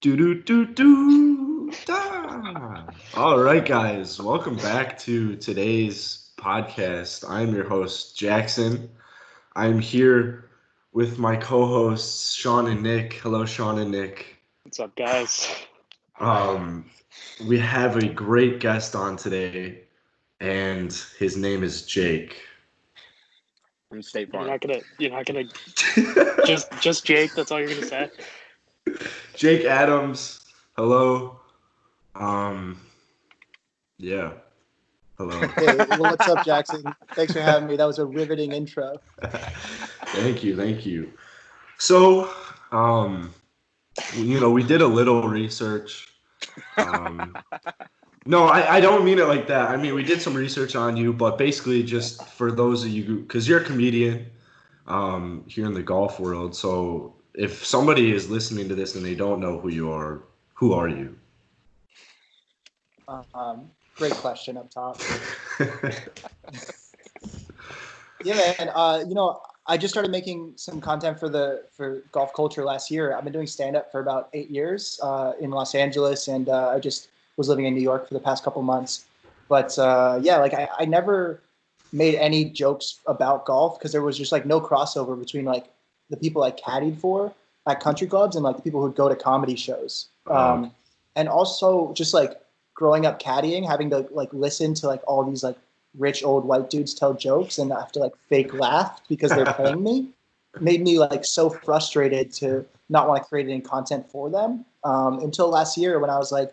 Do do do do da. All right, guys, welcome back to today's podcast. I'm your host Jackson. I'm here with my co-hosts Sean and Nick. Hello, Sean and Nick. What's up, guys? Um, we have a great guest on today, and his name is Jake. From State You're Farm. not gonna just Jake. That's all you're gonna say. Jake Adams. Hello. Yeah. Hello. Hey, what's up, Jackson? Thanks for having me. That was a riveting intro. Thank you. So, we did a little research. No, I don't mean it like that. I mean, we did some research on you, but basically just for those of you, because you're a comedian here in the golf world. So if somebody is listening to this and they don't know who you are, who are you? Great question up top. Yeah, man. I just started making some content for golf culture last year. I've been doing stand-up for about 8 years in Los Angeles, and I just was living in New York for the past couple months. But I never made any jokes about golf because there was just like no crossover between like the people I caddied for at country clubs and like the people who'd go to comedy shows. And also just like growing up caddying, having to like listen to like all these like rich old white dudes tell jokes and I have to like fake laugh because they're paying me, made me like so frustrated to not want to create any content for them until last year when I was like,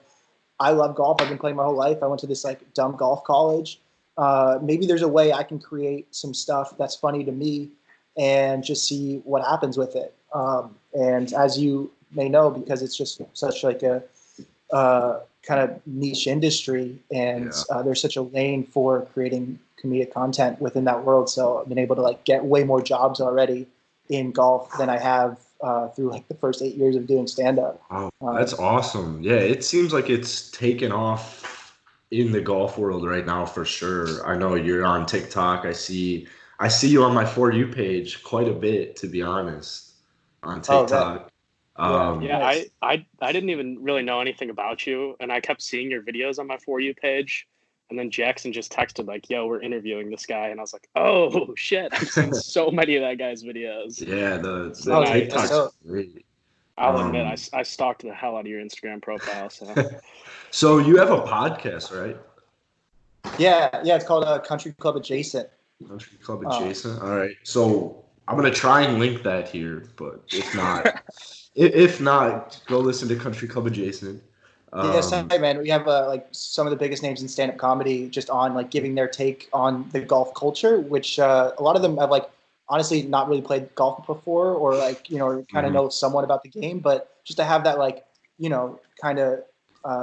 I love golf. I've been playing my whole life. I went to this like dumb golf college. Maybe there's a way I can create some stuff that's funny to me and just see what happens with it. And as you may know, because it's just such like a kind of niche industry and there's such a lane for creating comedic content within that world. So I've been able to like get way more jobs already in golf than I have through like the first 8 years of doing stand-up. Oh, that's awesome. Yeah, it seems like it's taken off in the golf world right now for sure. I know you're on TikTok. I see you on my For You page quite a bit, to be honest, on TikTok. I didn't even really know anything about you, and I kept seeing your videos on my For You page. And then Jackson just texted like, "Yo, we're interviewing this guy," and I was like, "Oh shit! I've seen so many of that guy's videos." Yeah, the TikTok's great. I'll admit, I stalked the hell out of your Instagram profile. So, so you have a podcast, right? Yeah, it's called Country Club Adjacent. Country Club Adjacent. All right, so I'm gonna try and link that here, but if not, go listen to Country Club Adjacent. Yes, man. We have like some of the biggest names in stand-up comedy just on like giving their take on the golf culture, which a lot of them have like honestly not really played golf before or like, kind of know somewhat about the game, but just to have that like, kind of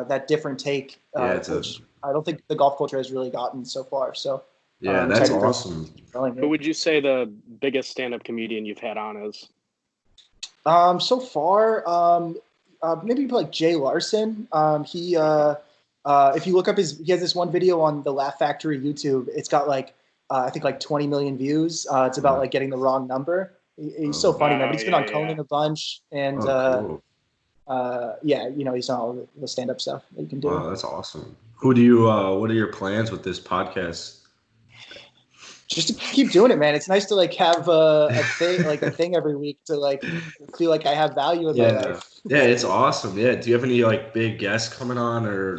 that different take, which I don't think the golf culture has really gotten so far. So yeah, that's awesome. Who would you say the biggest stand-up comedian you've had on is? So far, maybe like Jay Larson. If you look up he has this one video on the Laugh Factory YouTube. It's got like I think like 20 million views. It's about like getting the wrong number. He's so funny, man. But he's been on Conan a bunch, and cool. he's on all the stand-up stuff that you can do. Wow, that's awesome. Who do you? What are your plans with this podcast? Just to keep doing it, man. It's nice to like have a thing every week to like feel like I have value in my life. Yeah, it's awesome. Yeah. Do you have any like big guests coming on or?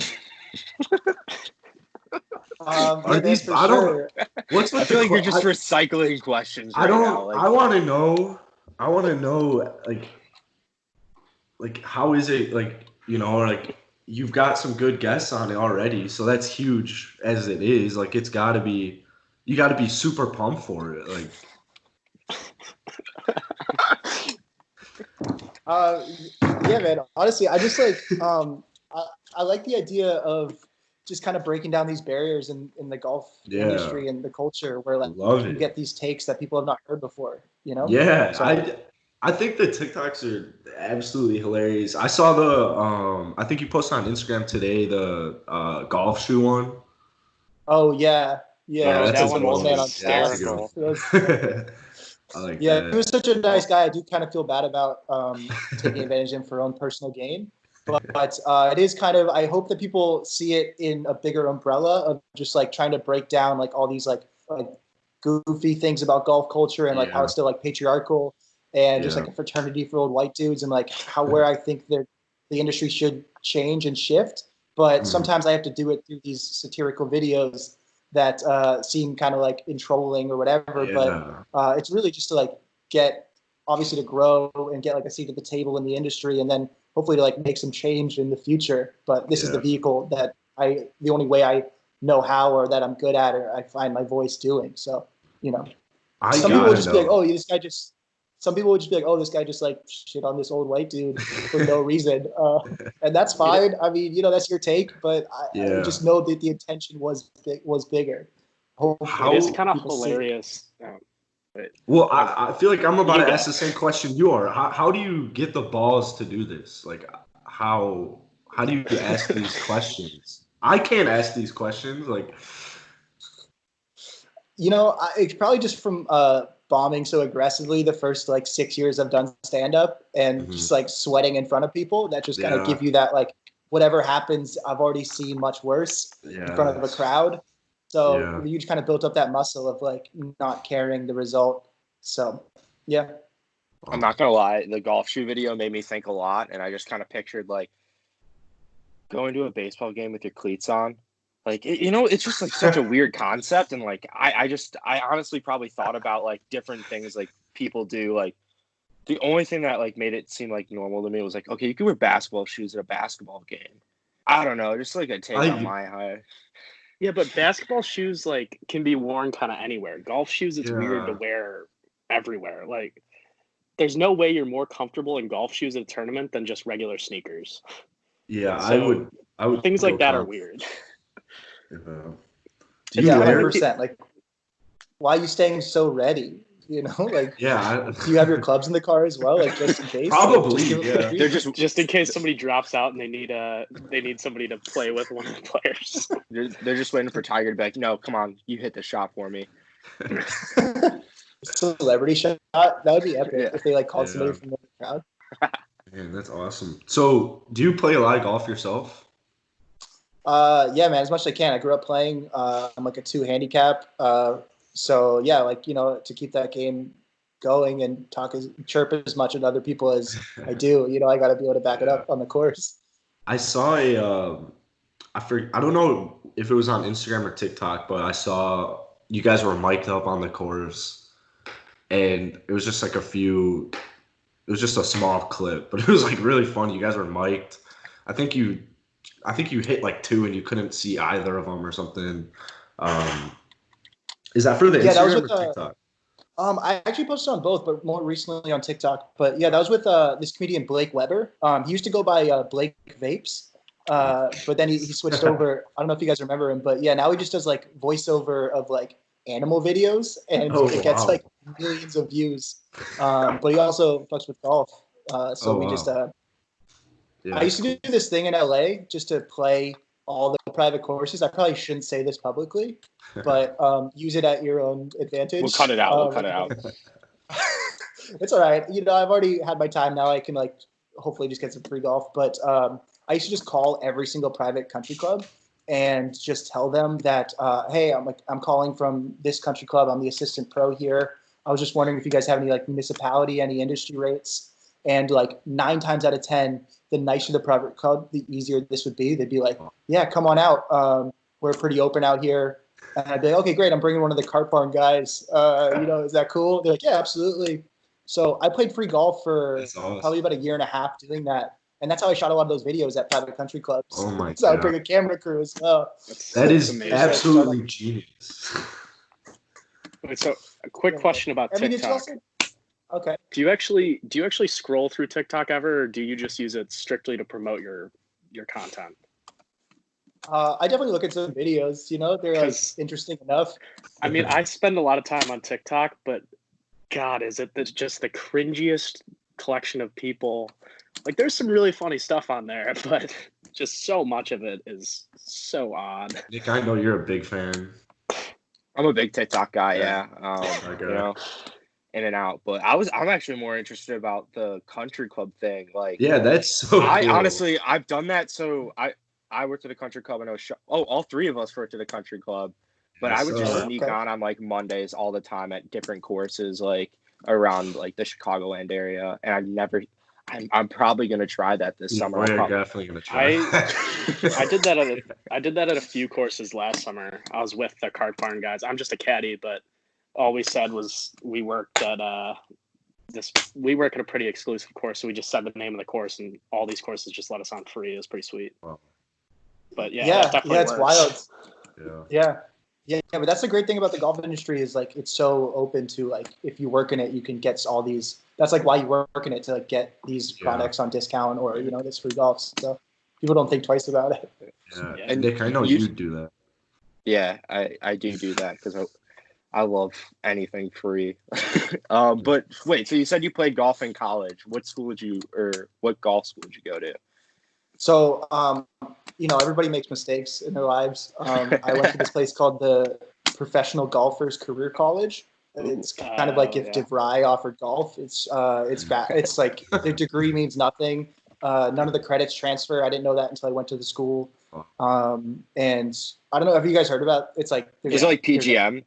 Are these? I don't. What's with I feel like you're just recycling questions. I don't. Now. Like, I want to know. Like how is it like like you've got some good guests on it already, so that's huge as it is. Like it's got to be. You got to be super pumped for it, like. Yeah, man. Honestly, I just like I like the idea of just kind of breaking down these barriers in the golf industry and the culture, where like you can get these takes that people have not heard before. Yeah, so, I think the TikToks are absolutely hilarious. I saw the I think you posted on Instagram today the golf shoe one. Oh yeah. Yeah, that one was man on hysterical. I like yeah, that. he was such a nice guy. I do kind of feel bad about taking advantage of him for own personal gain. But it is kind of, I hope that people see it in a bigger umbrella of just like trying to break down like all these like goofy things about golf culture and like how it's still like patriarchal and just like a fraternity for old white dudes and like where I think that the industry should change and shift. But sometimes I have to do it through these satirical videos that seem kind of like trolling or whatever. But it's really just to like get, obviously, to grow and get like a seat at the table in the industry, and then hopefully to like make some change in the future. But this is the vehicle that the only way I know how or that I'm good at or I find my voice doing. So, some people would just be like, oh, this guy just. Some people would just be like, oh, this guy just like shit on this old white dude for no reason. And that's fine. I mean, that's your take, but I just know that the intention was bigger. It is kind of hilarious. Well, I feel like I'm about to ask the same question you are. How do you get the balls to do this? Like, how do you ask these questions? I can't ask these questions. Like, it's probably just from bombing so aggressively the first like 6 years I've done stand up and just like sweating in front of people that just kind of give you that like whatever happens, I've already seen much worse in front of a crowd. So you kind of built up that muscle of like not caring the result. So I'm not gonna lie, the golf shoe video made me think a lot, and I just kind of pictured like going to a baseball game with your cleats on. Like, it's just like such a weird concept. And like, I honestly probably thought about like different things like people do. Like the only thing that like made it seem like normal to me was like, okay, you can wear basketball shoes at a basketball game. I don't know. Just like a take on my high. Yeah, but basketball shoes like can be worn kind of anywhere. Golf shoes, it's weird to wear everywhere. Like there's no way you're more comfortable in golf shoes at a tournament than just regular sneakers. Yeah, so I would things like that are weird. Do you 100%. Like, why are you staying so ready? Like, do you have your clubs in the car as well, like just in case? Probably, They're just in case somebody drops out and they need somebody to play with one of the players. They're just waiting for Tiger to be like, no, come on, you hit the shot for me. Celebrity shot, that would be epic if they like called somebody from the crowd. Man, that's awesome. So, do you play a lot of golf yourself? Yeah, man, as much as I can. I grew up playing. I'm like a 2 handicap. So yeah, like, to keep that game going and chirp as much at other people as I do, I got to be able to back it up on the course. I saw I don't know if it was on Instagram or TikTok, but I saw you guys were mic'd up on the course, and it was just like it was just a small clip, but it was like really fun. You guys were mic'd. I think you hit like 2 and you couldn't see either of them or something. Is that for the Instagram that was with, or TikTok? I actually posted on both, but more recently on TikTok. But yeah, that was with this comedian Blake Weber. He used to go by Blake Vapes, but then he switched over. I don't know if you guys remember him, but yeah, now he just does like voiceover of like animal videos, and it gets like millions of views. But he also fucks with golf. We just I used to do this thing in LA just to play all the private courses. I probably shouldn't say this publicly, but use it at your own advantage. We'll cut it out. It's all right. I've already had my time now. I can like hopefully just get some free golf. But I used to just call every single private country club and just tell them that, hey, I'm calling from this country club. I'm the assistant pro here. I was just wondering if you guys have any like municipality, any industry rates. And like 9 times out of 10, the nicer the private club, the easier this would be. They'd be like, yeah, come on out. We're pretty open out here. And I'd be like, okay, great. I'm bringing one of the cart barn guys. Is that cool? They're like, yeah, absolutely. So I played free golf for probably about 1.5 years doing that. And that's how I shot a lot of those videos at private country clubs. Oh my God. So I would bring a camera crew as well. That is absolutely genius. Wait, so a quick question about TikTok. Okay. Do you actually scroll through TikTok ever, or do you just use it strictly to promote your content? I definitely look at some videos. They're like interesting enough. I mean, I spend a lot of time on TikTok, but God, is it just the cringiest collection of people? Like, there's some really funny stuff on there, but just so much of it is so odd. Nick, I know you're a big fan. I'm a big TikTok guy. Yeah. in and out. But I'm actually more interested about the country club thing. Like, Yeah, that's so I cool. honestly, I've done that. So I worked at a country club and I was all three of us worked at a country club, but I would just sneak on like Mondays all the time at different courses, like around like the Chicagoland area. And I'm probably gonna try that this summer. We're definitely gonna try. I did that at a few courses last summer. I was with the Cart Barn guys. I'm just a caddy, but all we said was we worked at a pretty exclusive course, so we just said the name of the course, and all these courses just let us on free. It was pretty sweet. Wow. But yeah, it's wild. Yeah. Yeah, but that's the great thing about the golf industry is like it's so open to like if you work in it, you can get all these. That's like why you work in it, to like get these products on discount or this free golf. So people don't think twice about it. Yeah, and Nick, I know you do that. Yeah, I do that because I love anything free. But wait, so you said you played golf in college. What golf school did you go to? So, everybody makes mistakes in their lives. I went to this place called the Professional Golfers Career College. It's kind of like if DeVry offered golf. It's bad. It's like the degree means nothing. None of the credits transfer. I didn't know that until I went to the school. And I don't know. Have you guys heard about? It's like PGM.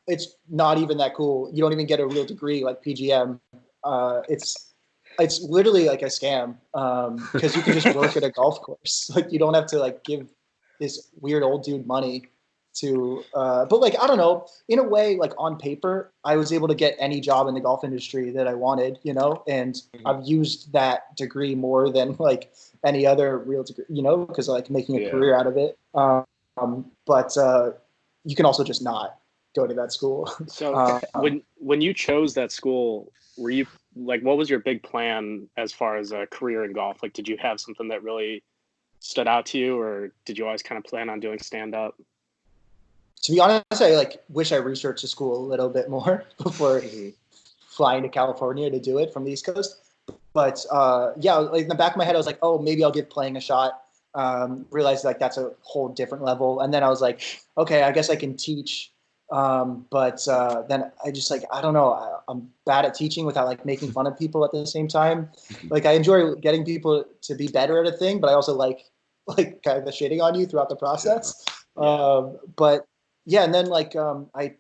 It's not even that cool. You don't even get a real degree like PGM. It's literally like a scam because you can just work at a golf course. Like you don't have to like give this weird old dude money to. But like I don't know. In a way, like on paper, I was able to get any job in the golf industry that I wanted. And I've used that degree more than like any other real degree. Because like making a career out of it. But you can also just not go to that school. So when you chose that school, were you like, what was your big plan as far as a career in golf? Like, did you have something that really stood out to you, or did you always kind of plan on doing stand-up? To be honest, I wish I researched the school a little bit more before flying to California to do it from the East Coast. But like in the back of my head, I was like, oh, maybe I'll give playing a shot. Realized like that's a whole different level. And then I was like, okay, I guess I can teach. But then I just like, I don't know, I'm bad at teaching without like making fun of people at the same time. Like I enjoy getting people to be better at a thing, but I also like kind of shitting on you throughout the process. But yeah. And then like, I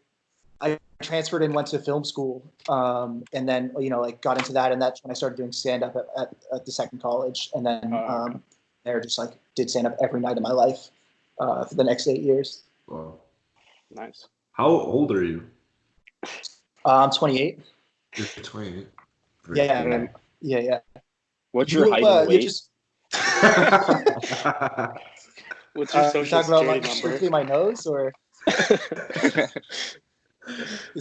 transferred and went to film school. And then, like got into that. And that's when I started doing stand up at the second college. And then, there just like did stand up every night of my life, for the next 8 years. Wow. Nice. How old are you? I'm 28. You're 28. Yeah. What's your height and weight? What's your social security number? Strictly my nose, or this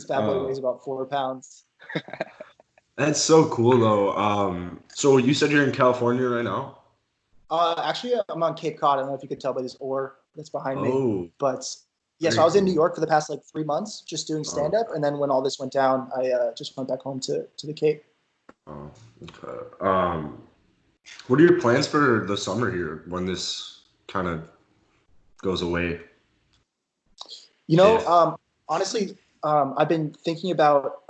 bad boy weighs about 4 pounds. That's so cool, though. So you said you're in California right now? Actually, I'm on Cape Cod. I don't know if you could tell by this oar that's behind me, but. Yeah, so I was in New York for the past 3 months just doing stand-up, and then when all this went down, I just went back home to the Cape. Oh, okay. What are your plans for the summer here when this kind of goes away? Honestly, I've been thinking about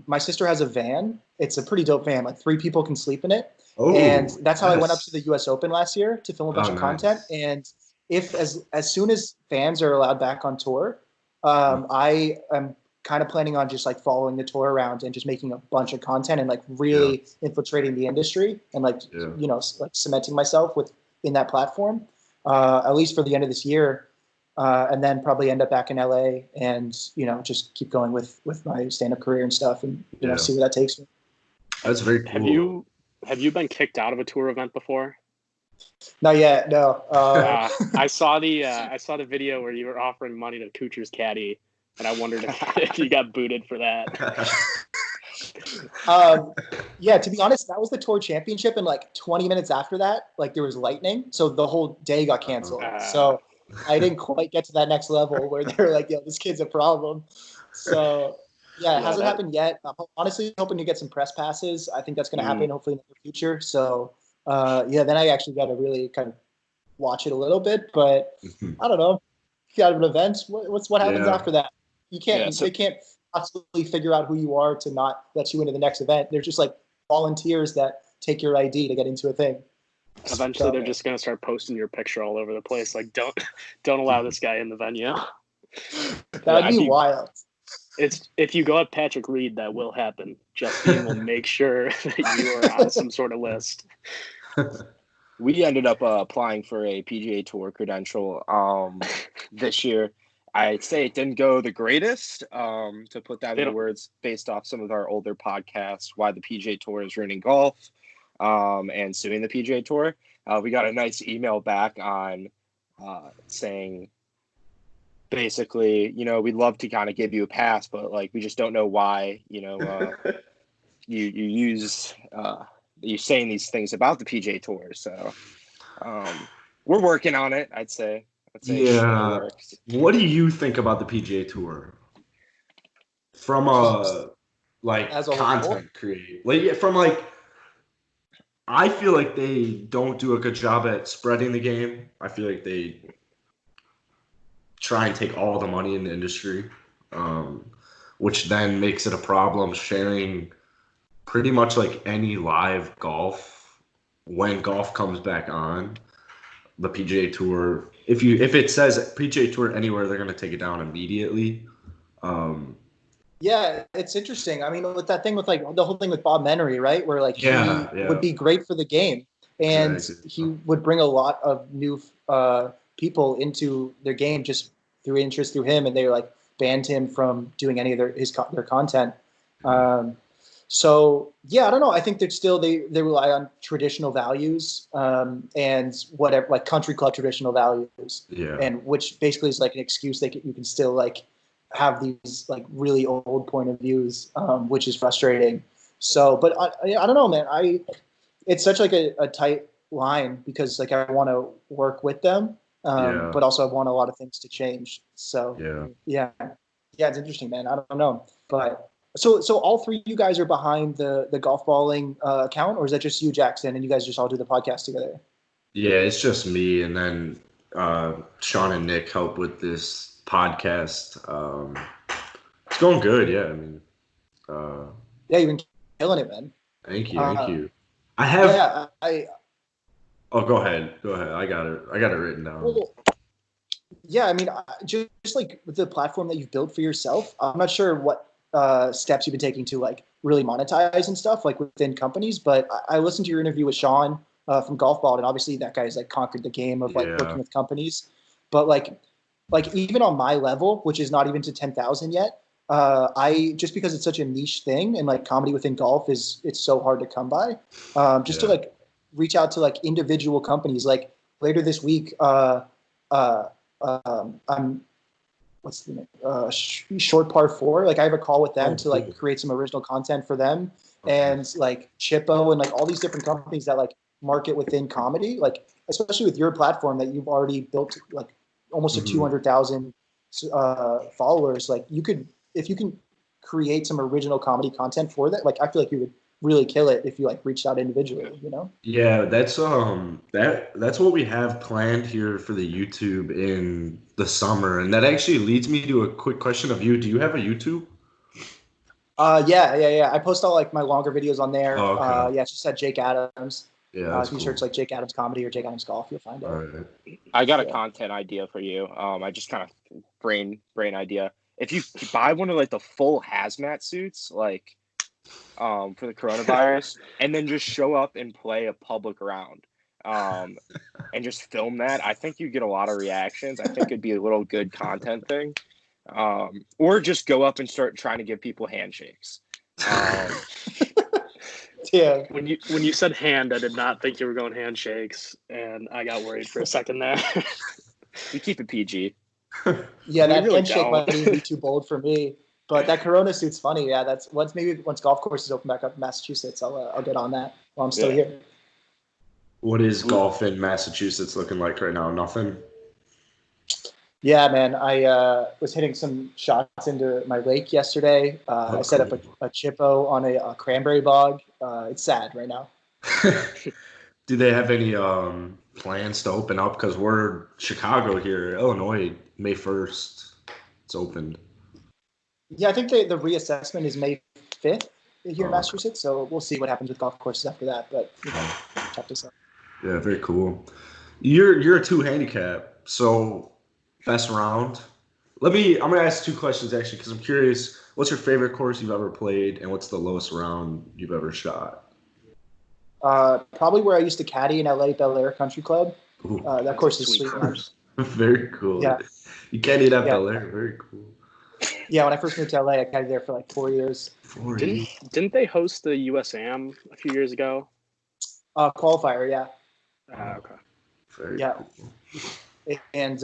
my sister has a van. It's a pretty dope van. Like 3 people can sleep in it. Oh, and that's how I went up to the U.S. Open last year to film a bunch of content. And if as soon as fans are allowed back on tour, I am kind of planning on just like following the tour around and just making a bunch of content and like really infiltrating the industry and like like cementing myself in that platform, at least for the end of this year, and then probably end up back in LA and just keep going with my stand-up career and stuff and see where that takes me. That's very cool. Have you been kicked out of a tour event before? Not yet, no. I saw the video where you were offering money to Kuchar's caddy, and I wondered if you got booted for that. To be honest, that was the tour championship, and like 20 minutes after that, like there was lightning, so the whole day got canceled. So I didn't quite get to that next level where they're like, "Yo, this kid's a problem." So it hasn't happened yet. I'm honestly hoping to get some press passes. I think that's going to happen hopefully in the future. So. Then I actually got to really kind of watch it a little bit, but I don't know. If you out of an event, what happens after that? You can't. They can't possibly figure out who you are to not let you into the next event. They're just like volunteers that take your ID to get into a thing. Eventually, they're just gonna start posting your picture all over the place. Like, don't allow this guy in the venue. That'd be wild. It's if you go at Patrick Reed, that will happen. Justine will make sure that you are on some sort of list. We ended up applying for a PGA Tour credential this year. I'd say it didn't go the greatest, to put that into words, based off some of our older podcasts, why the PGA Tour is ruining golf and suing the PGA Tour. We got a nice email back on saying, basically, we'd love to kind of give you a pass, but like we just don't know why, you're saying these things about the PGA Tour. So we're working on it, I'd say. Yeah. What do you think about the PGA Tour from a content creator? I feel like they don't do a good job at spreading the game. I feel like they try and take all the money in the industry, which then makes it a problem sharing pretty much like any live golf when golf comes back on. The PGA Tour, if it says PGA Tour anywhere, they're going to take it down immediately. Yeah, it's interesting. I mean, with that thing with like the whole thing with Bob Menery, right? Where like he would be great for the game, and he would bring a lot of new people into their game just through interest through him, and they like banned him from doing any of their content. So yeah, I don't know. I think they're still they rely on traditional values and whatever, like country club traditional values, and which basically is like an excuse you can still like have these like really old point of views, which is frustrating. So, but I don't know, man. It's such like a tight line because like I want to work with them, but also I want a lot of things to change. So yeah, it's interesting, man. I don't know, but. So all three of you guys are behind the Golfballing account, or is that just you, Jackson, and you guys just all do the podcast together? Yeah, it's just me, and then Sean and Nick help with this podcast. It's going good, yeah. I mean, yeah, you've been killing it, man. Thank you. I have. Yeah, Oh, go ahead. I got it written down. Well, yeah, I mean, just like with the platform that you've built for yourself, I'm not sure what steps you've been taking to like really monetize and stuff like within companies, but I listened to your interview with Sean from Golfball, and obviously that guy's like conquered the game of like working with companies. But like even on my level, which is not even to 10,000 yet, I just because it's such a niche thing and like comedy within golf it's so hard to come by. To like reach out to like individual companies. Like later this week, I'm what's the name? Short Par 4. Like I have a call with them to like create some original content for them, and like Chippo and like all these different companies that like market within comedy. Like especially with your platform that you've already built like almost a 200,000 followers. Like if you can create some original comedy content for that, like I feel like you would really kill it if you like reached out individually, Yeah, that's what we have planned here for the YouTube in the summer, and that actually leads me to a quick question of you. Do you have a YouTube? Yeah. I post all like my longer videos on there. Oh, okay. It's just at Jake Adams. Yeah, if you search like Jake Adams Comedy or Jake Adams Golf, you'll find it. Right. I got a content idea for you. I just kind of brain idea. If you buy one of like the full hazmat suits, like for the coronavirus, and then just show up and play a public round, and just film that, I think you get a lot of reactions. I think it'd be a little good content thing. Or just go up and start trying to give people handshakes. Yeah. When you said hand, I did not think you were going handshakes, and I got worried for a second there. We keep it PG. Yeah, that really handshake might be too bold for me. But that Corona suit's funny. Yeah, that's once golf courses open back up in Massachusetts, I'll get on that while I'm still here. What is golf in Massachusetts looking like right now? Nothing. Yeah, man. I was hitting some shots into my lake yesterday. I set up a chippo on a cranberry bog. It's sad right now. Do they have any plans to open up? Because we're Chicago here, Illinois, May 1st. It's opened. Yeah, I think the reassessment is May 5th here in Oh, Massachusetts. So we'll see what happens with golf courses after that. But check this out. yeah, very cool. You're a 2 handicap, so best round. I'm gonna ask 2 questions actually because I'm curious. What's your favorite course you've ever played, and what's the lowest round you've ever shot? Probably where I used to caddy in LA Bel Air Country Club. Ooh, That course is sweet. Course. very cool. Yeah. You can't eat at Yeah. Bel Air. Very cool. Yeah, when I first moved to LA, I caddied there for like 4 years. Didn't they host the USAM a few years ago? Qualifier, yeah. Okay. Very Yeah. cool. And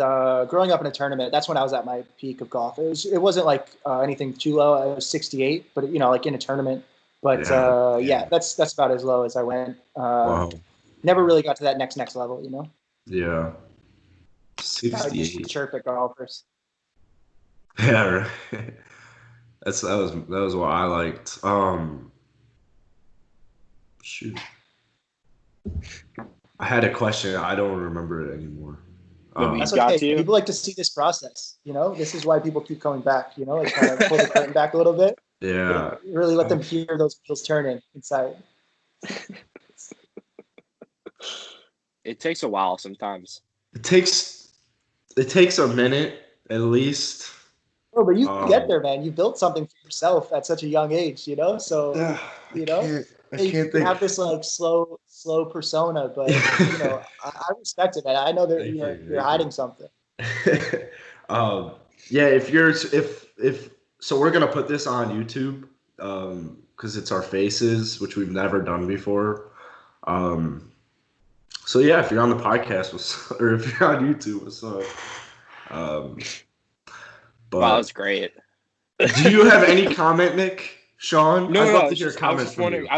growing up in a tournament, that's when I was at my peak of golf. It wasn't like anything too low. I was 68, but like in a tournament. But yeah, that's about as low as I went. Wow. Never really got to that next level, Yeah. I 68. just chirp at golfers. Yeah, right. That was what I liked. Shoot. I had a question. I don't remember it anymore. That's okay. People like to see this process. This is why people keep coming back. Like kind of pull the curtain back a little bit. Yeah. Really let them hear those wheels turning inside. It takes a while sometimes. It takes a minute at least. Oh, but you get there, man. You built something for yourself at such a young age, So I can't you think. have this like slow persona, but I respect it, man. I know that you're hiding something. Yeah, if so, we're gonna put this on YouTube because it's our faces, which we've never done before. So yeah, if you're on the podcast, or if you're on YouTube, what's up? But wow, that's great. Do you have any comment, Nick? Sean? No, I'd no, love to hear comments from you.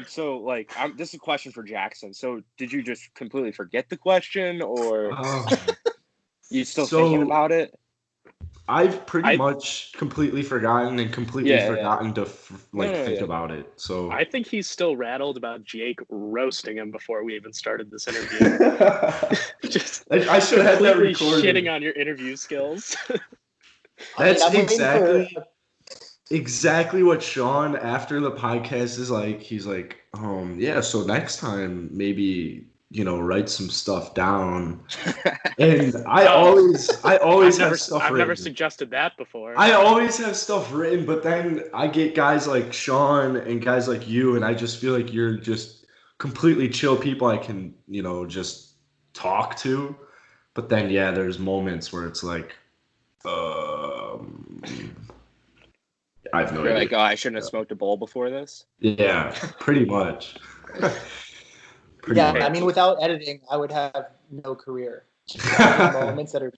So like, this is a question for Jackson. So did you just completely forget the question, or you still thinking about it? I've pretty much completely forgotten and completely forgotten to think about it. So I think he's still rattled about Jake roasting him before we even started this interview. I should have had that recorded. Shitting on your interview skills. That's exactly what Sean after the podcast is like. He's like, yeah, so next time maybe write some stuff down. And I always have stuff written. I've never suggested that before. I always have stuff written, but then I get guys like Sean and guys like you, and I just feel like you're just completely chill people I can just talk to. But then there's moments where it's like I have no idea. You're like, oh, I shouldn't have smoked a bowl before this? Yeah, pretty much. I mean, without editing, I would have no career. Moments that are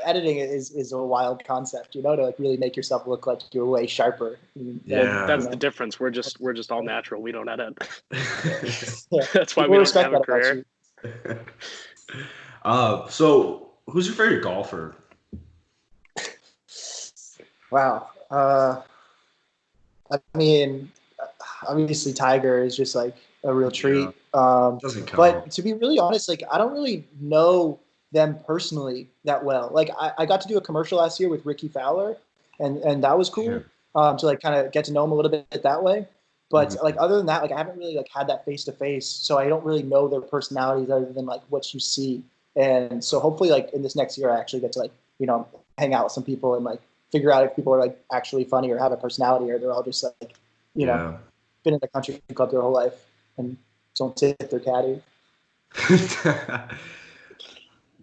editing is a wild concept, to like really make yourself look like you're way sharper. That's the difference. We're just all natural. We don't edit. That's why we don't have a career. So who's your favorite golfer? Wow. I mean, obviously Tiger is just like a real treat. Doesn't count. But to be really honest, like I don't really know them personally that well. Like I got to do a commercial last year with Ricky Fowler, and that was cool. To like kind of get to know him a little bit that way. But like other than that, like I haven't really like had that face to face, so I don't really know their personalities other than like what you see. And so hopefully, like in this next year, I actually get to like hang out with some people and like figure out if people are like actually funny or have a personality, or they're all just like been in the country club their whole life and don't tip their caddy.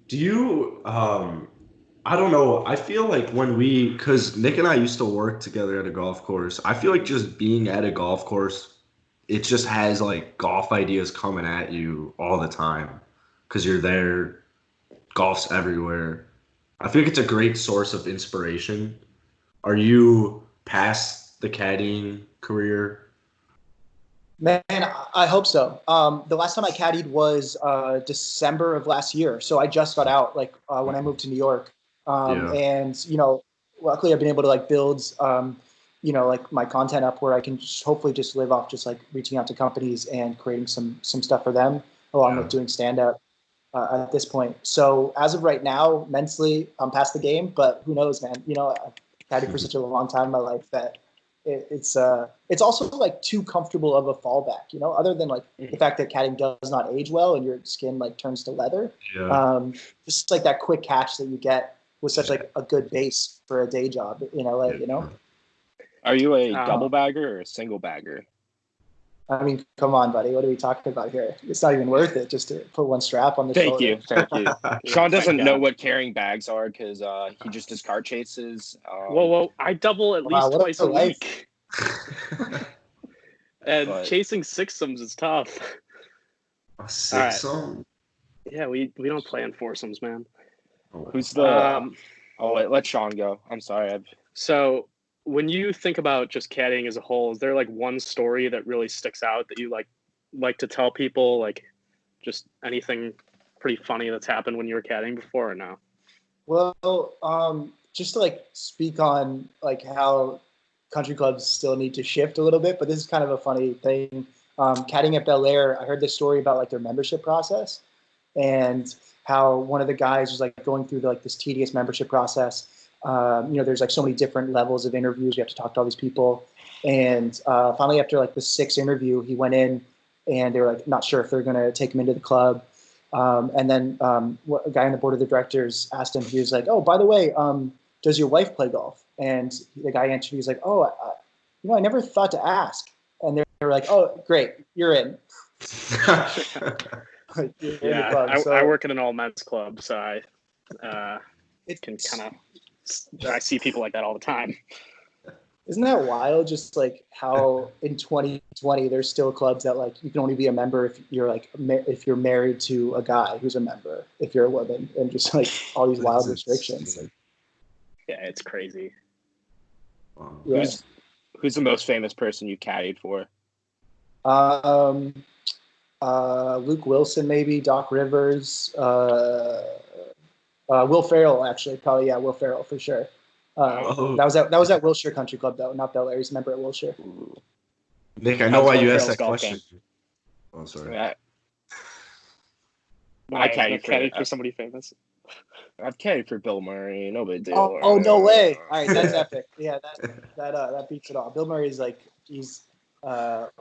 Do you I don't know, I feel like because Nick and I used to work together at a golf course, I feel like just being at a golf course, it just has like golf ideas coming at you all the time because you're there. Golf's everywhere. I feel like it's a great source of inspiration. Are you past the caddying career? Man, I hope so. The last time I caddied was December of last year, so I just got out like when I moved to New York. And luckily I've been able to like build like my content up where I can hopefully just live off just like reaching out to companies and creating some stuff for them along with doing stand up at this point. So as of right now, mentally I'm past the game, but who knows, man? caddied for such a long time in my life that it's also like too comfortable of a fallback, you know, other than like the fact that caddying does not age well and your skin like turns to leather. Yeah. Just like that quick catch that you get was such like a good base for a day job in LA, you know? Are you a double bagger or a single bagger? I mean, come on, buddy. What are we talking about here? It's not even worth it just to put one strap on the shoulder. Thank you. Sean doesn't know what carrying bags are because he just does car chases. Whoa! I double at least twice a week. And chasing sixsomes is tough. A sixsome? Yeah, we don't play in foursomes, man. Who's the? Wait, let Sean go. I'm sorry. So when you think about just caddying as a whole, is there like one story that really sticks out that you like to tell people? Like, just anything pretty funny that's happened when you were caddying before, or no? Well, just to like speak on like how country clubs still need to shift a little bit, but this is kind of a funny thing. Caddying at Bel Air, I heard this story about like their membership process and how one of the guys was like going through this tedious membership process. There's like so many different levels of interviews. You have to talk to all these people. And finally, after like the 6th interview, he went in and they were like not sure if they're going to take him into the club. And then a guy on the board of the directors asked him, he was like, oh, by the way, does your wife play golf? And the guy answered, he was like, oh, I never thought to ask. And they were like, oh, great, you're in. I work in an all-men's club, so I I see people like that all the time. Isn't that wild? Just like how in 2020 there's still clubs that like you can only be a member if you're married to a guy who's a member, if you're a woman, and just like all these wild restrictions. Yeah, it's crazy. Yeah. Who's the most famous person you caddied for? Luke Wilson, maybe Doc Rivers, Will Ferrell, actually, probably. Yeah, Will Ferrell for sure. That was at Wilshire Country Club though, not Bel Air. He's a member at Wilshire. Nick, I know why you asked that question. Oh, sorry. I caddied for somebody famous. I've caddied for Bill Murray. No big deal. Oh, no way! All right, that's epic. Yeah, that beats it all. Bill Murray is like he's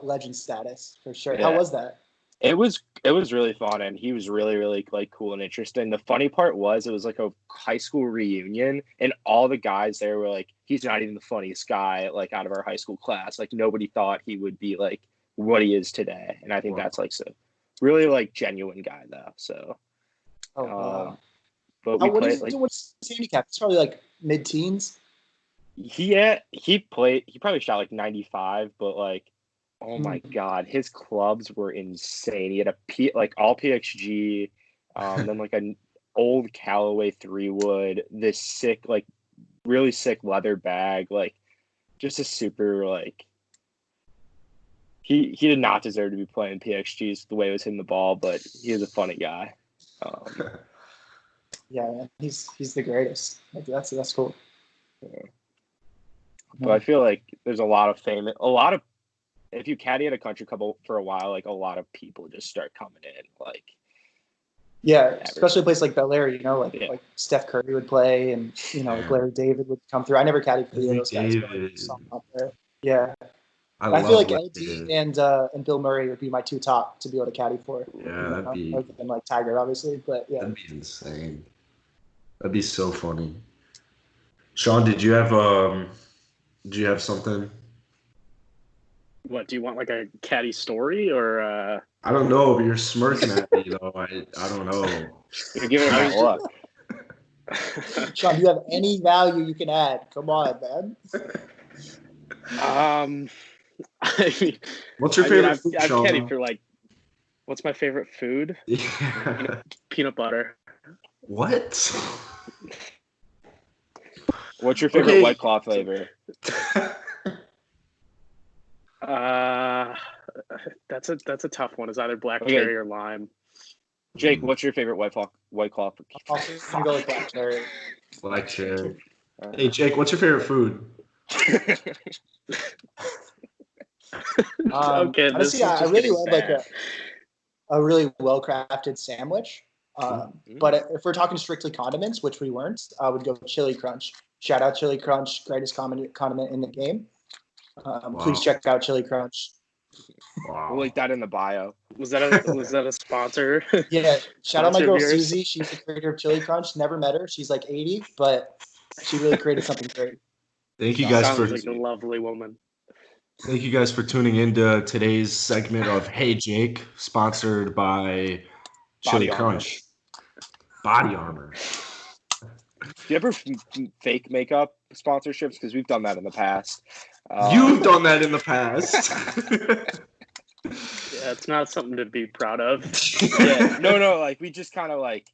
legend status for sure. Yeah. How was that? It was really fun, and he was really, really like cool and interesting. The funny part was it was like a high school reunion, and all the guys there were like, he's not even the funniest guy like out of our high school class. Like nobody thought he would be like what he is today, and I think that's like so really like genuine guy though. So, but we played like what's his handicap? It's probably like mid-teens. He probably shot like 95, but like. Oh my God, his clubs were insane. He had all PXG, then like an old Callaway 3-wood, this sick, like really sick leather bag, like just a super like. He did not deserve to be playing PXGs the way he was hitting the ball, but he was a funny guy. Yeah, man, he's the greatest. That's cool. Yeah. But I feel like there's a lot of. If you caddy at a country club for a while, like a lot of people just start coming in, like. Yeah, especially a place like Bel Air, like Steph Curry would play, and like Larry David would come through. I never caddied for those guys, but up there. Yeah, I feel like LD and Bill Murray would be my two top to be able to caddy for. Yeah, that'd be. Other than like Tiger, obviously, but yeah, that'd be insane. That'd be so funny. Sean, did you have something? What, do you want like a caddy story or I don't know, but you're smirking at me though. I don't know. You're giving me luck. Sean, do you have any value you can add? Come on, man. I mean, what's your favorite food, I've Sean? caddied for like, what's my favorite food? Yeah. Peanut butter. What? What's your favorite White Claw flavor? That's a tough one. It's either black cherry or lime. Jake, what's your favorite White Claw? I'll go with black cherry. Black cherry. Hey, Jake, what's your favorite food? Okay, honestly, I really love like a really well-crafted sandwich. But if we're talking strictly condiments, which we weren't, I would go chili crunch. Shout out Chili Crunch, greatest condiment in the game. Please check out Chili Crunch. Wow. We'll link that in the bio. Was that a sponsor? Yeah, shout out my Sponsor girl viewers? Susie. She's the creator of Chili Crunch. Never met her. She's like 80, but she really created something great. Thank you guys Sounds like a lovely woman. Thank you guys for tuning into today's segment of Hey Jake, sponsored by Chili Crunch. Body Armor. Do you ever fake makeup sponsorships? Because we've done that in the past. You've done that in the past. Yeah, it's not something to be proud of. Yeah, no, like we just kind of like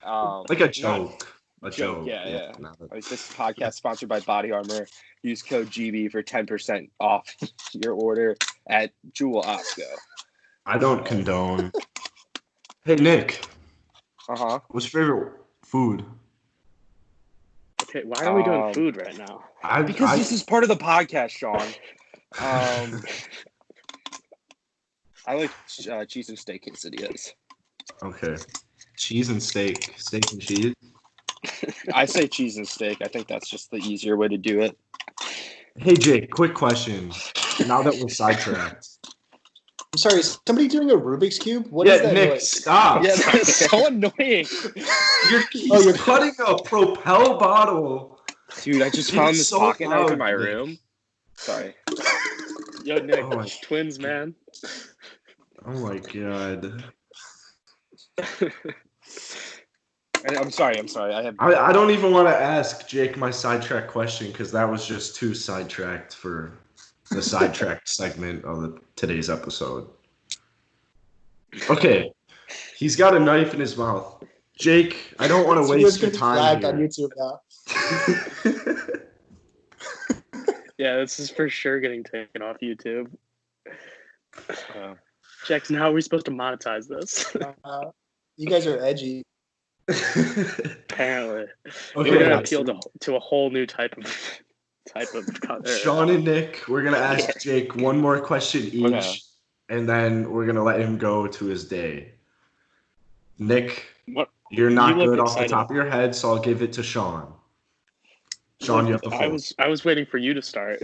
a joke. A joke. Yeah. Like this podcast sponsored by Body Armor. Use code GB for 10% off your order at Jewel Osco. I don't condone. Hey Nick. What's your favorite food? Okay, why are we doing food right now? Because this is part of the podcast, Sean. I like cheese and steak quesadillas. Okay. Cheese and steak. Steak and cheese? I say cheese and steak. I think that's just the easier way to do it. Hey, Jake, quick question. Now that we're sidetracked. I'm sorry, is somebody doing a Rubik's Cube? What is that Nick, noise? stop. Yeah, that's so annoying. You're cutting a Propel bottle. Dude, I just found this pocket knife in my room. Sorry. Yo, Nick, twins, man. Oh, my God. I'm sorry. I don't even want to ask Jake my sidetrack question because that was just too sidetracked for the sidetracked segment of today's episode. Okay, he's got a knife in his mouth. Jake, I don't want to waste your time here. On YouTube now. Yeah, this is for sure getting taken off YouTube. Jackson, how are we supposed to monetize this? You guys are edgy. Apparently. Okay, we're gonna appeal to a whole new type of Sean and Nick, we're gonna ask Jake one more question each, and then we're gonna let him go to his day. Nick, you're not good off the top of your head, so I'll give it to Sean. Sean, you have the floor. I was waiting for you to start.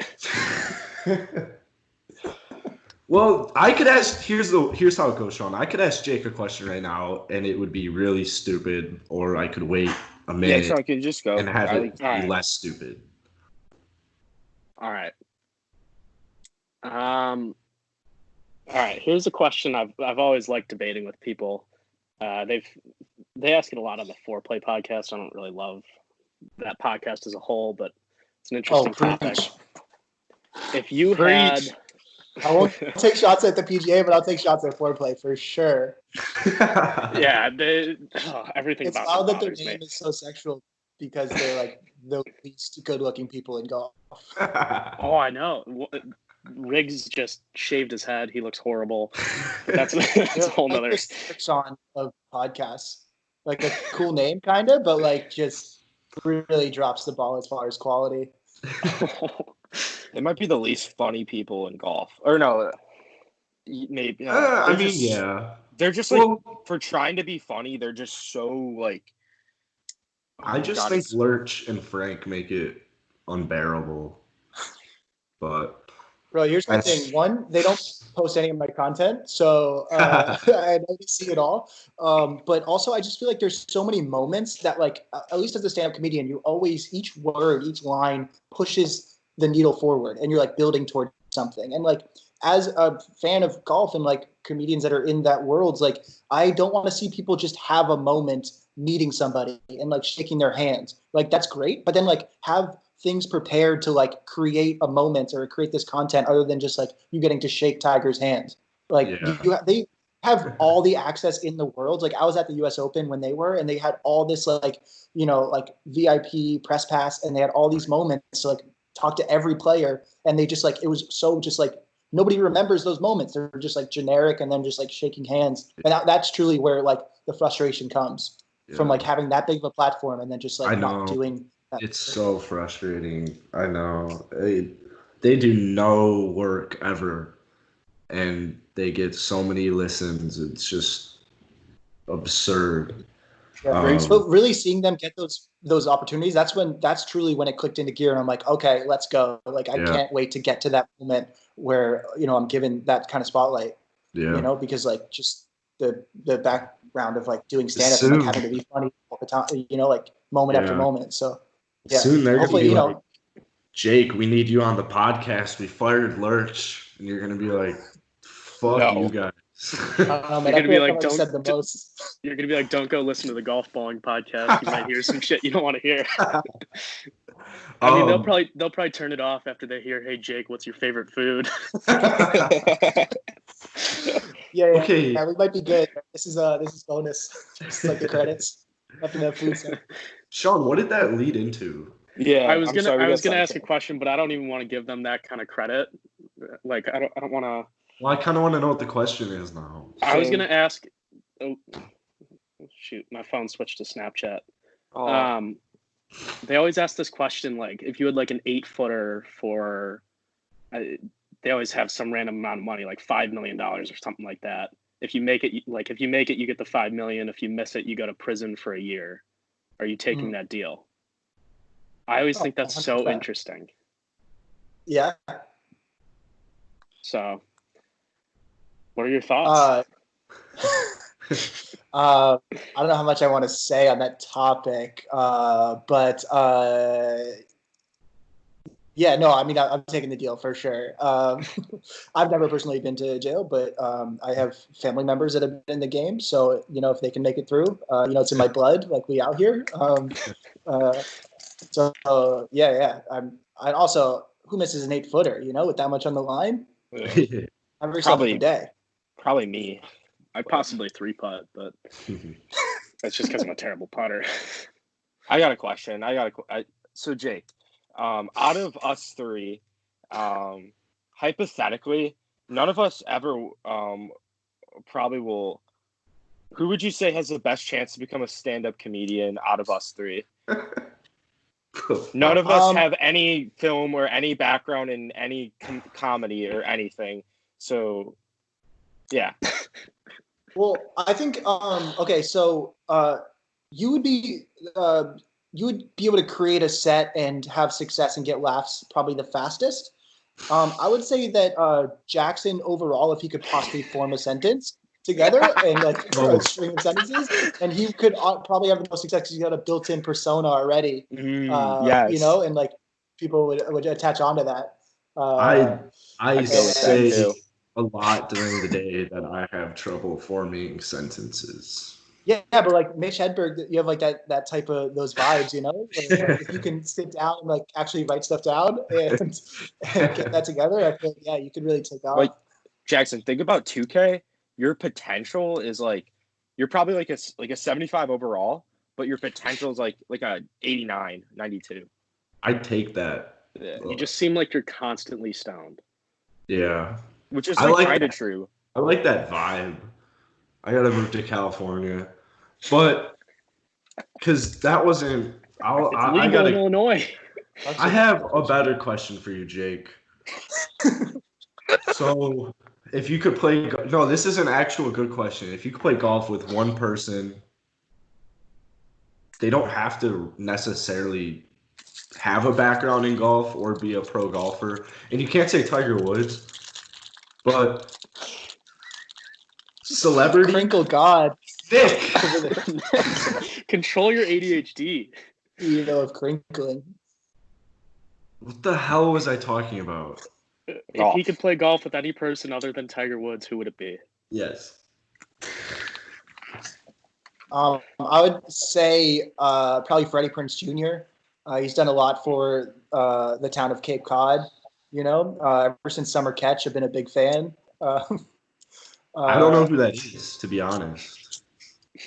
Well, I could ask. Here's how it goes, Sean. I could ask Jake a question right now, and it would be really stupid, or I could wait a minute. Yeah, Sean, can you just go and have it be less stupid. All right. All right. Here's a question I've always liked debating with people. They ask it a lot on the Foreplay podcast. I don't really love that podcast as a whole, but it's an interesting topic. If you had, I won't take shots at the PGA, but I'll take shots at Foreplay for sure. Yeah, everything it's about wild them that their bothers name me. is so sexual because they're like the least good-looking people in golf. Oh, I know. Riggs just shaved his head. He looks horrible. That's a whole nother. Sean of podcasts, like a cool name, kind of, but like just really drops the ball as far as quality. They might be the least funny people in golf, or no? Maybe. They're just like for trying to be funny. They're just so like. I just think Lurch and Frank make it unbearable. But bro, here's the thing. One, they don't post any of my content, so I don't see it all. But also, I just feel like there's so many moments that, like, at least as a stand-up comedian, you always each word, each line pushes the needle forward, and you're like building toward something. And like, as a fan of golf and like comedians that are in that world, like, I don't want to see people just have a moment meeting somebody and like shaking their hands. Like, that's great, but then like have things prepared to like create a moment or create this content other than just like you getting to shake Tiger's hand. Like they have all the access in the world. Like I was at the US Open when they were, and they had all this like, you know, like VIP press pass, and they had all these moments to like talk to every player. And they just like, it was so just like, nobody remembers those moments. They're just like generic and then just like shaking hands. And that's truly where like the frustration comes from like having that big of a platform and then just like not doing that. It's so frustrating. I know. They do no work ever, and they get so many listens. It's just absurd. Yeah. So really seeing them get those opportunities, that's truly when it clicked into gear, and I'm like, okay, let's go. Like I can't wait to get to that moment where I'm given that kind of spotlight. Yeah. Because like just the background of like doing stand up and like having to be funny all the time, like moment after moment. So yeah, soon they're hopefully gonna be like, Jake, we need you on the podcast. We fired Lurch, and you're gonna be like, fuck you guys. You're gonna be like, You're gonna be like, don't go listen to the Golfballing podcast. You might hear some shit you don't want to hear. I mean, they'll probably turn it off after they hear, "Hey Jake, what's your favorite food?" Yeah, we might be good. This is bonus. Just like the credits after that food stuff. Sean, what did that lead into? Yeah, I was gonna ask a question, but I don't even want to give them that kind of credit. Like, I don't want to. Well, I kind of want to know what the question is now. I was gonna ask. Oh, shoot, my phone switched to Snapchat. Oh. They always ask this question, like, if you had like an 8-footer for, they always have some random amount of money, like $5 million or something like that. If you make it, you get the $5 million. If you miss it, you go to prison for a year. Are you taking that deal? I always think that's 100%. So interesting. Yeah. So, what are your thoughts? I don't know how much I want to say on that topic, but yeah, no, I mean, I'm taking the deal for sure. I've never personally been to jail, but I have family members that have been in the game. So, if they can make it through, it's in my blood, like we out here. So yeah. I also, who misses an 8-footer, with that much on the line? Every single day. Probably me. I possibly 3-putt, but that's just because I'm a terrible putter. I got a question. So Jake, out of us three, hypothetically, none of us ever probably will. Who would you say has the best chance to become a stand-up comedian out of us three? None of us have any film or any background in any comedy or anything. So, yeah. Well, I think okay. So you would be able to create a set and have success and get laughs probably the fastest. I would say that Jackson overall, if he could possibly form a sentence together and like a string of sentences, and he could probably have the most success because he got a built-in persona already. Yes. And like people would attach onto that. I say a lot during the day that I have trouble forming sentences. Yeah, but like Mitch Hedberg, you have like that type of those vibes, Where, if you can sit down and like actually write stuff down and get that together, I feel you could really take off. Like Jackson, think about 2K. Your potential is like you're probably like a 75 overall, but your potential is like a 89, 92. I take that. Yeah, you just seem like you're constantly stoned. Yeah. Which is kind of true. I like that vibe. I gotta move to California, but because that wasn't. I gotta in Illinois. I have a better question for you, Jake. So, if you could play, no, this is an actual good question. If you could play golf with one person, they don't have to necessarily have a background in golf or be a pro golfer, and you can't say Tiger Woods, but celebrity. Crinkle God. Thick. Control your ADHD. Of crinkling. What the hell was I talking about? If he could play golf with any person other than Tiger Woods, who would it be? Yes. I would say probably Freddie Prinze Jr. He's done a lot for the town of Cape Cod. Ever since Summer Catch, I've been a big fan. I don't know who that is, to be honest.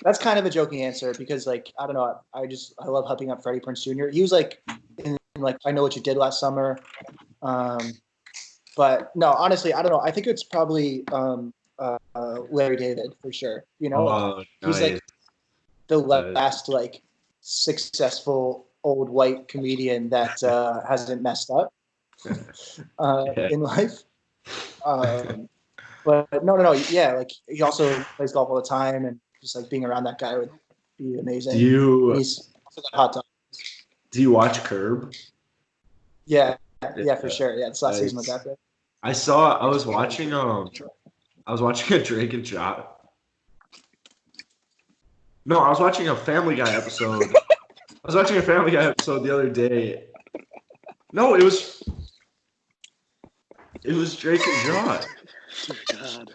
That's kind of a joking answer because, like, I don't know. I love hyping up Freddie Prinze Jr. He was like in like I Know What You Did Last Summer. But no, honestly, I don't know. I think it's probably Larry David for sure. He's like the last like successful old white comedian that hasn't messed up in life. But no, yeah, like he also plays golf all the time, and just like being around that guy would be amazing. Do you He's hot dog. do you watch Curb? Yeah, for sure. Yeah, this last season was epic. I was watching a Drake and Josh. No, I was watching a Family Guy episode. I was watching a Family Guy episode the other day. No, it was Drake and Josh. Oh, God.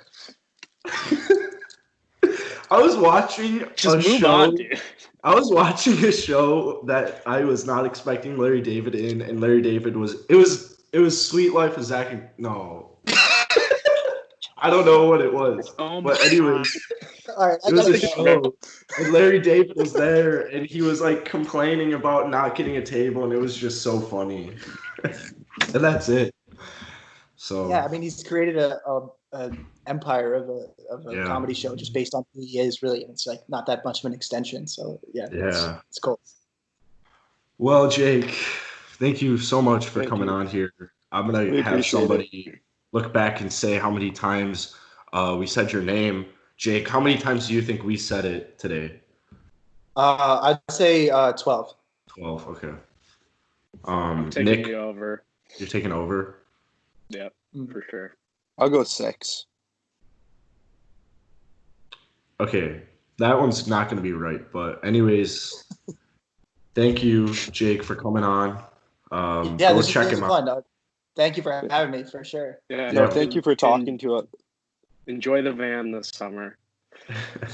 I was watching Just a move show. on, dude. I was watching a show that I was not expecting Larry David in, and Larry David was. It was Sweet Life of Zach and no. I don't know what it was. Oh but my anyways, All right, it was a show, and Larry David was there, and he was like complaining about not getting a table, and it was just so funny. And that's it. So yeah, I mean, he's created an empire of a comedy show just based on who he is, really, and it's like not that much of an extension. So yeah, it's cool. Well, Jake, thank you so much for coming on here. I'm gonna have somebody look back and say how many times we said your name. Jake, how many times do you think we said it today? I'd say 12. 12, okay. I'm taking Nick, you over. you're taking over? Yep, for sure. I'll go 6. Okay, that one's not going to be right. But anyways, thank you, Jake, for coming on. Yeah, go this check was him fun. out. Thank you for having me, for sure. Yeah, No, thank you for talking to us. Enjoy the van this summer.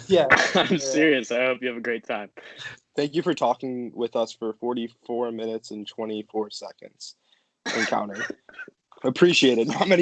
Yeah. I'm serious. I hope you have a great time. Thank you for talking with us for 44 minutes and 24 seconds and counting. Appreciate it. Not many